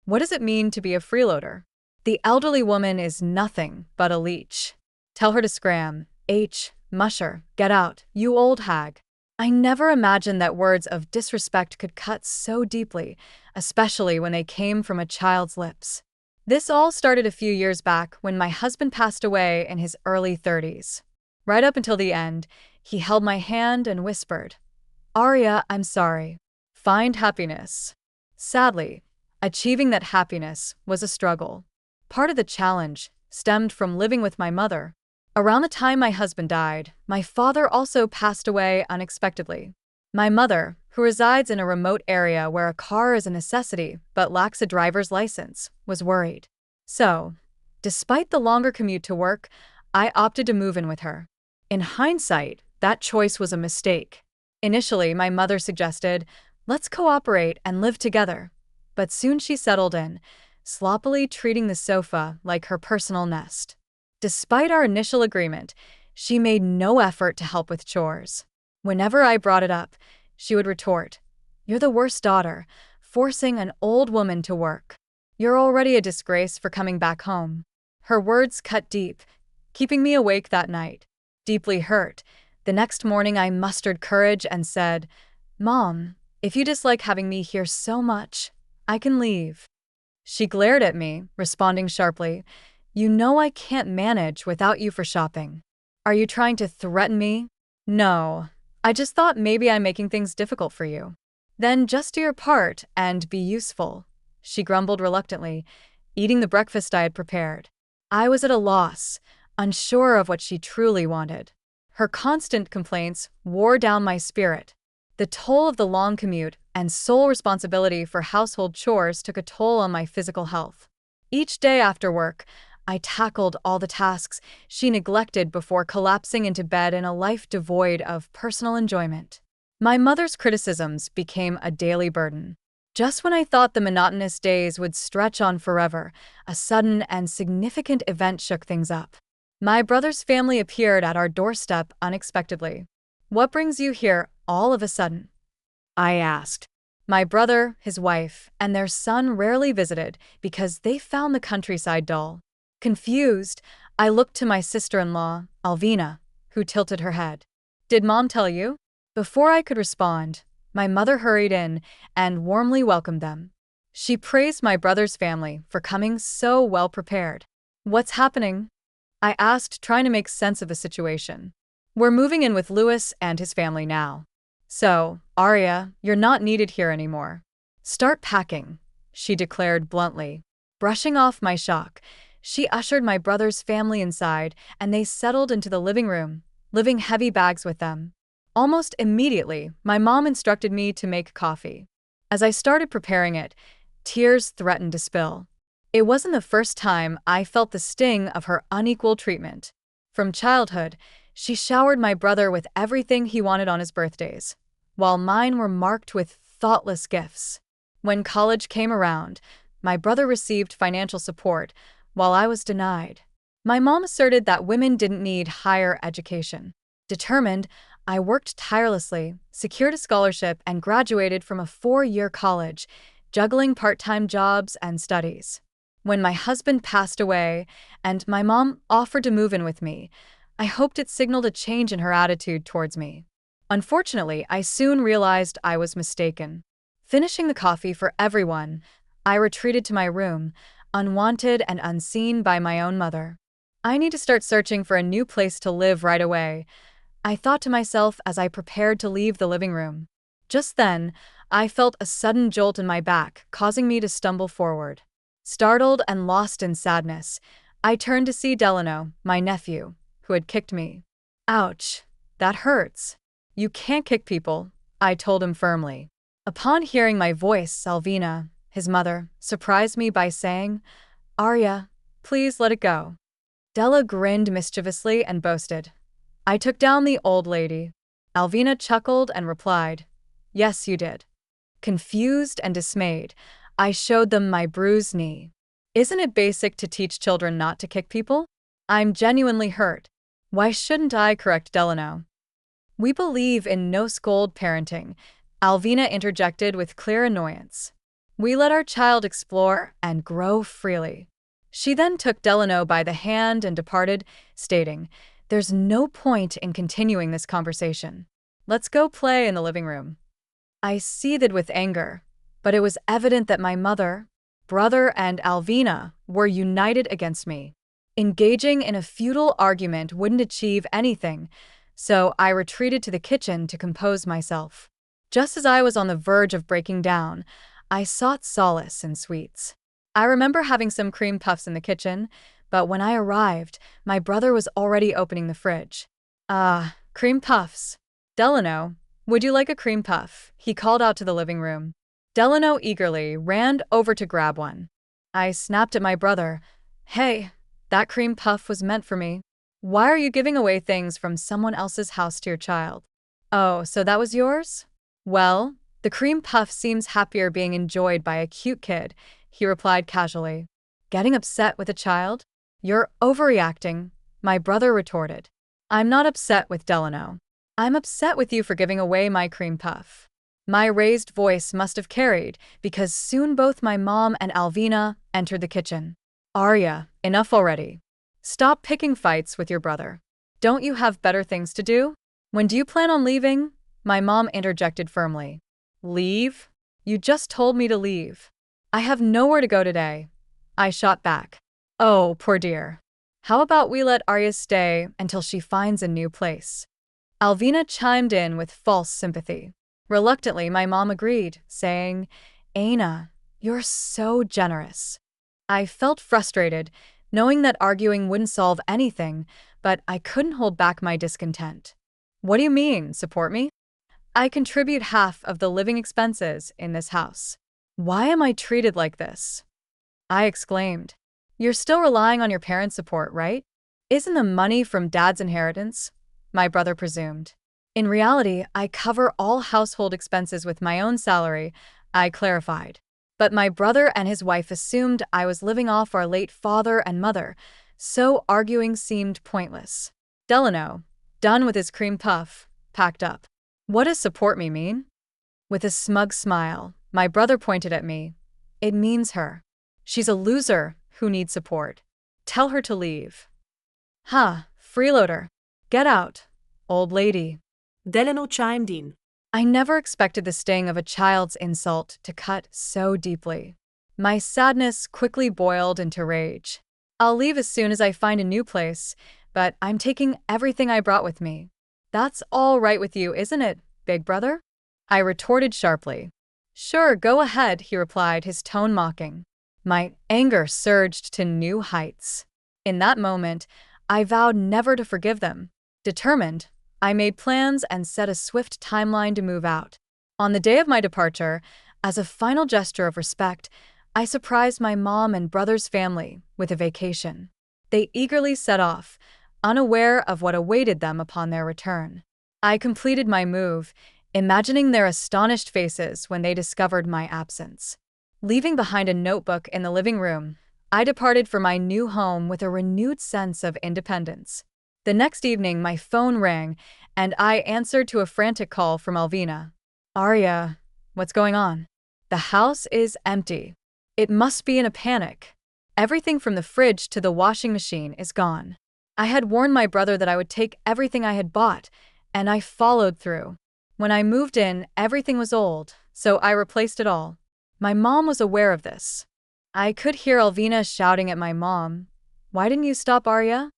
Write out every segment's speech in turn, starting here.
What does it mean to be a freeloader? The elderly woman is nothing but a leech. Tell her to scram. Musher, get out, you old hag. I never imagined that words of disrespect could cut so deeply, especially when they came from a child's lips. This all started a few years back when my husband passed away in his early 30s. Right up until the end, he held my hand and whispered, "Arya, I'm sorry. Find happiness." Sadly, achieving that happiness was a struggle. Part of the challenge stemmed from living with my mother. Around the time my husband died, my father also passed away unexpectedly. My mother, who resides in a remote area where a car is a necessity but lacks a driver's license, was worried. So, despite the longer commute to work, I opted to move in with her. In hindsight, that choice was a mistake. Initially, my mother suggested, "Let's cooperate and live together." But soon she settled in, sloppily treating the sofa like her personal nest. Despite our initial agreement, she made no effort to help with chores. Whenever I brought it up, she would retort, "You're the worst daughter, forcing an old woman to work. You're already a disgrace for coming back home." Her words cut deep, keeping me awake that night. Deeply hurt, the next morning I mustered courage and said, "Mom, if you dislike having me here so much, I can leave." She glared at me, responding sharply, "You know I can't manage without you for shopping. Are you trying to threaten me?" "No, I just thought maybe I'm making things difficult for you." "Then just do your part and be useful," she grumbled reluctantly, eating the breakfast I had prepared. I was at a loss, unsure of what she truly wanted. Her constant complaints wore down my spirit. The toll of the long commute and sole responsibility for household chores took a toll on my physical health. Each day after work, I tackled all the tasks she neglected before collapsing into bed in a life devoid of personal enjoyment. My mother's criticisms became a daily burden. Just when I thought the monotonous days would stretch on forever, a sudden and significant event shook things up. My brother's family appeared at our doorstep unexpectedly. "What brings you here all of a sudden?" I asked. My brother, his wife, and their son rarely visited because they found the countryside dull. Confused, I looked to my sister-in-law, Alvina, who tilted her head. "Did Mom tell you?" Before I could respond, my mother hurried in and warmly welcomed them. She praised my brother's family for coming so well prepared. "What's happening?" I asked, trying to make sense of the situation. "We're moving in with Louis and his family now. So, Arya, you're not needed here anymore. Start packing," she declared bluntly. Brushing off my shock, she ushered my brother's family inside, and they settled into the living room, leaving heavy bags with them. Almost immediately, my mom instructed me to make coffee. As I started preparing it, tears threatened to spill. It wasn't the first time I felt the sting of her unequal treatment. From childhood, she showered my brother with everything he wanted on his birthdays, while mine were marked with thoughtless gifts. When college came around, my brother received financial support, while I was denied. My mom asserted that women didn't need higher education. Determined, I worked tirelessly, secured a scholarship, and graduated from a 4-year college, juggling part-time jobs and studies. When my husband passed away and my mom offered to move in with me, I hoped it signaled a change in her attitude towards me. Unfortunately, I soon realized I was mistaken. Finishing the coffee for everyone, I retreated to my room, unwanted and unseen by my own mother. I need to start searching for a new place to live right away, I thought to myself as I prepared to leave the living room. Just then, I felt a sudden jolt in my back, causing me to stumble forward. Startled and lost in sadness, I turned to see Delano, my nephew, who had kicked me. "Ouch, that hurts." "You can't kick people," I told him firmly. Upon hearing my voice, Alvina, his mother, surprised me by saying, "Arya, please let it go." Della grinned mischievously and boasted, "I took down the old lady." Alvina chuckled and replied, "Yes, you did." Confused and dismayed, I showed them my bruised knee. Isn't it basic to teach children not to kick people? I'm genuinely hurt. Why shouldn't I correct Delano? "We believe in no-scold parenting," Alvina interjected with clear annoyance. We let our child explore and grow freely. She then took Delano by the hand and departed, stating, "There's no point in continuing this conversation. Let's go play in the living room." I seethed with anger, but it was evident that my mother, brother, and Alvina were united against me. Engaging in a futile argument wouldn't achieve anything, so I retreated to the kitchen to compose myself. Just as I was on the verge of breaking down, I sought solace in sweets. I remember having some cream puffs in the kitchen, but when I arrived, my brother was already opening the fridge. "Ah, cream puffs. Delano, would you like a cream puff?" he called out to the living room. Delano eagerly ran over to grab one. I snapped at my brother. "Hey, that cream puff was meant for me. Why are you giving away things from someone else's house to your child?" "Oh, so that was yours? Well, the cream puff seems happier being enjoyed by a cute kid," he replied casually. "Getting upset with a child? You're overreacting," my brother retorted. "I'm not upset with Delano. I'm upset with you for giving away my cream puff." My raised voice must have carried, because soon both my mom and Alvina entered the kitchen. "Arya, enough already. Stop picking fights with your brother. Don't you have better things to do? When do you plan on leaving?" my mom interjected firmly. "Leave? You just told me to leave." "I have nowhere to go today," I shot back. "Oh, poor dear. How about we let Arya stay until she finds a new place?" Alvina chimed in with false sympathy. Reluctantly, my mom agreed, saying, "Aina, you're so generous." I felt frustrated, knowing that arguing wouldn't solve anything, but I couldn't hold back my discontent. "What do you mean, support me? I contribute half of the living expenses in this house. Why am I treated like this?" I exclaimed. "You're still relying on your parents' support, right? Isn't the money from Dad's inheritance?" my brother presumed. "In reality, I cover all household expenses with my own salary," I clarified. But my brother and his wife assumed I was living off our late father and mother, so arguing seemed pointless. Delano, done with his cream puff, packed up. "What does support me mean?" With a smug smile, my brother pointed at me. "It means her. She's a loser who needs support. Tell her to leave." "Huh, freeloader. Get out, old lady." Delano chimed in. I never expected the sting of a child's insult to cut so deeply. My sadness quickly boiled into rage. "I'll leave as soon as I find a new place, but I'm taking everything I brought with me." "That's all right with you, isn't it, big brother?" I retorted sharply. "Sure, go ahead," he replied, his tone mocking. My anger surged to new heights. In that moment, I vowed never to forgive them. Determined, I made plans and set a swift timeline to move out. On the day of my departure, as a final gesture of respect, I surprised my mom and brother's family with a vacation. They eagerly set off, unaware of what awaited them upon their return. I completed my move, imagining their astonished faces when they discovered my absence. Leaving behind a notebook in the living room, I departed for my new home with a renewed sense of independence. The next evening, my phone rang, and I answered to a frantic call from Alvina. "Arya, what's going on?" "The house is empty." "It must be in a panic. Everything from the fridge to the washing machine is gone." I had warned my brother that I would take everything I had bought, and I followed through. When I moved in, everything was old, so I replaced it all. My mom was aware of this. I could hear Alvina shouting at my mom, "Why didn't you stop Arya?"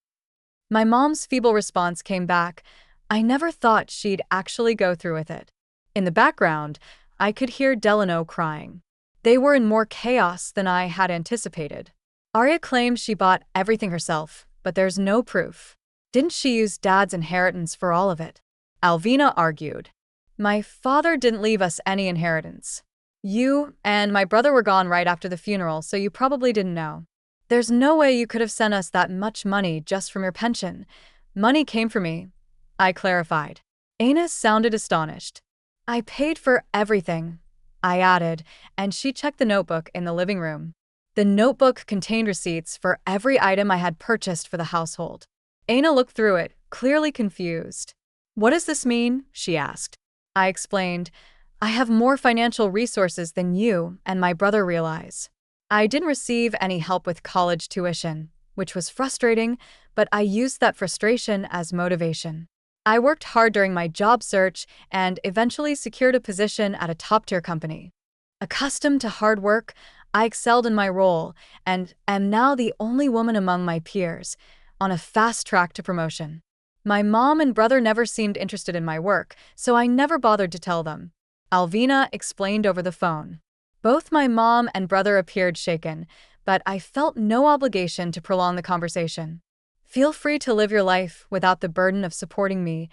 My mom's feeble response came back. I never thought she'd actually go through with it. In the background, I could hear Delano crying. They were in more chaos than I had anticipated. Arya claims she bought everything herself, but there's no proof. Didn't she use Dad's inheritance for all of it? Alvina argued. My father didn't leave us any inheritance. You and my brother were gone right after the funeral, so you probably didn't know. There's no way you could have sent us that much money just from your pension. Money came from me, I clarified. Aina sounded astonished. I paid for everything, I added, and she checked the notebook in the living room. The notebook contained receipts for every item I had purchased for the household. Aina looked through it, clearly confused. What does this mean? She asked. I explained. I have more financial resources than you and my brother realize. I didn't receive any help with college tuition, which was frustrating, but I used that frustration as motivation. I worked hard during my job search and eventually secured a position at a top-tier company. Accustomed to hard work, I excelled in my role and am now the only woman among my peers, on a fast track to promotion. My mom and brother never seemed interested in my work, so I never bothered to tell them. Alvina explained over the phone. Both my mom and brother appeared shaken, but I felt no obligation to prolong the conversation. Feel free to live your life without the burden of supporting me,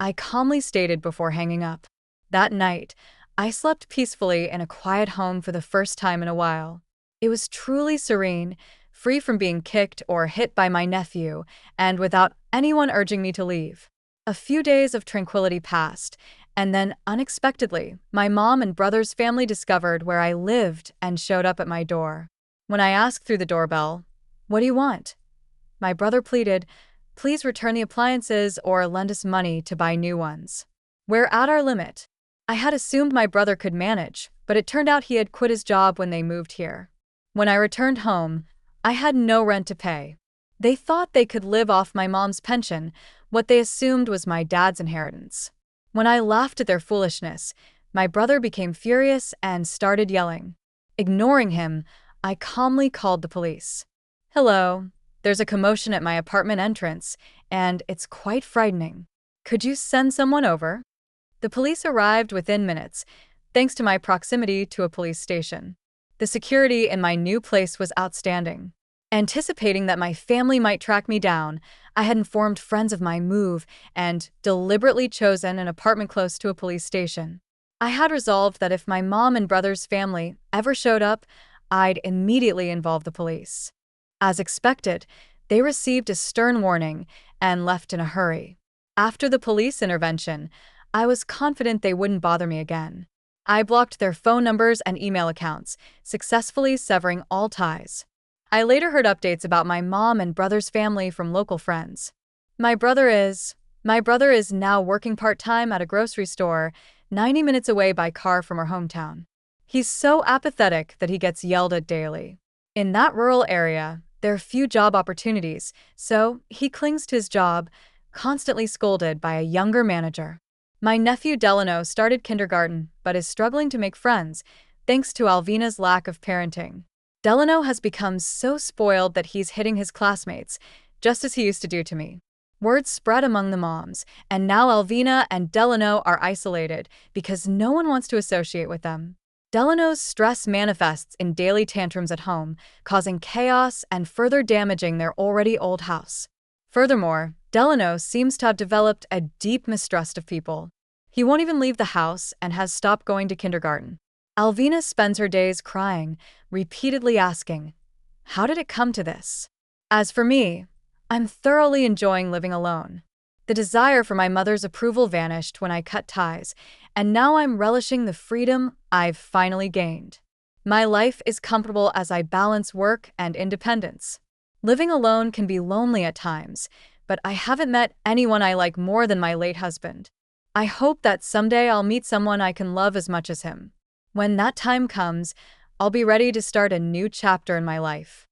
I calmly stated before hanging up. That night, I slept peacefully in a quiet home for the first time in a while. It was truly serene, free from being kicked or hit by my nephew, and without anyone urging me to leave. A few days of tranquility passed, and then, unexpectedly, my mom and brother's family discovered where I lived and showed up at my door. When I asked through the doorbell, "What do you want?" my brother pleaded, "Please return the appliances or lend us money to buy new ones. We're at our limit." I had assumed my brother could manage, but it turned out he had quit his job when they moved here. When I returned home, I had no rent to pay. They thought they could live off my mom's pension, what they assumed was my dad's inheritance. When I laughed at their foolishness, my brother became furious and started yelling. Ignoring him, I calmly called the police. "Hello, there's a commotion at my apartment entrance, and it's quite frightening. Could you send someone over?" The police arrived within minutes, thanks to my proximity to a police station. The security in my new place was outstanding. Anticipating that my family might track me down, I had informed friends of my move and deliberately chosen an apartment close to a police station. I had resolved that if my mom and brother's family ever showed up, I'd immediately involve the police. As expected, they received a stern warning and left in a hurry. After the police intervention, I was confident they wouldn't bother me again. I blocked their phone numbers and email accounts, successfully severing all ties. I later heard updates about my mom and brother's family from local friends. My brother is now working part-time at a grocery store, 90 minutes away by car from our hometown. He's so apathetic that he gets yelled at daily. In that rural area, there are few job opportunities, so he clings to his job, constantly scolded by a younger manager. My nephew Delano started kindergarten but is struggling to make friends, thanks to Alvina's lack of parenting. Delano has become so spoiled that he's hitting his classmates, just as he used to do to me. Word spread among the moms, and now Alvina and Delano are isolated because no one wants to associate with them. Delano's stress manifests in daily tantrums at home, causing chaos and further damaging their already old house. Furthermore, Delano seems to have developed a deep mistrust of people. He won't even leave the house and has stopped going to kindergarten. Alvina spends her days crying, repeatedly asking, "How did it come to this?" As for me, I'm thoroughly enjoying living alone. The desire for my mother's approval vanished when I cut ties, and now I'm relishing the freedom I've finally gained. My life is comfortable as I balance work and independence. Living alone can be lonely at times, but I haven't met anyone I like more than my late husband. I hope that someday I'll meet someone I can love as much as him. When that time comes, I'll be ready to start a new chapter in my life.